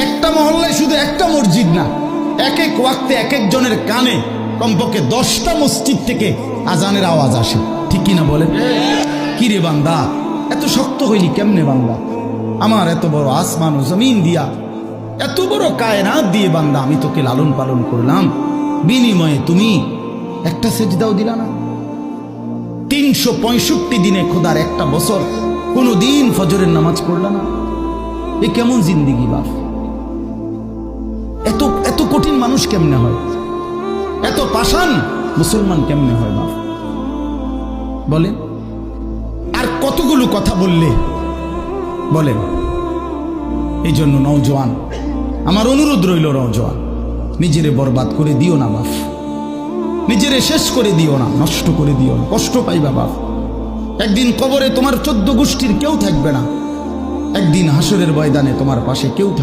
একটা মহল্লায় শুধু একটা মসজিদ না, এক এক ওয়াক্তে এক একজনের কানে কমপক্ষে 10টা মসজিদ থেকে আজানের আওয়াজ আসে, ঠিক কিনা বলেন? কি রে বান্দা, এত শক্ত হইলি কেমনে বান্দা? আমার এত বড় আসমান ও জমিন দিয়া, এত বড় কায়নাত দিয়ে বান্দা আমি তোকে লালন পালন করলাম, বিনিময়ে তুমি একটা সেজদাও দিলা না। 365 দিনে খোদার একটা বছর কোনো দিন ফজরের নামাজ পড়লা না। এ কেমন জিন্দিগি বাপ? এত এত কঠিন মানুষ কেমনে হয়? এত পাষাণ মুসলমান কেমনে হয় বাপ বলেন? আর কতগুলো কথা বললে বলেন? এই জন্য নওজোয়ান, আমার অনুরোধ রইল, নওজোয়ান নিজেরে বরবাদ করে দিও না বাপ, নিজেরে শেষ করে দিও না, নষ্ট করে দিও না, কষ্ট পাইবা বাপ। একদিন কবরে তোমার 14 গোষ্ঠীর কেউ থাকবে না, একদিন হাসরের ময়দানে তোমার পাশে কেউ থাকবে।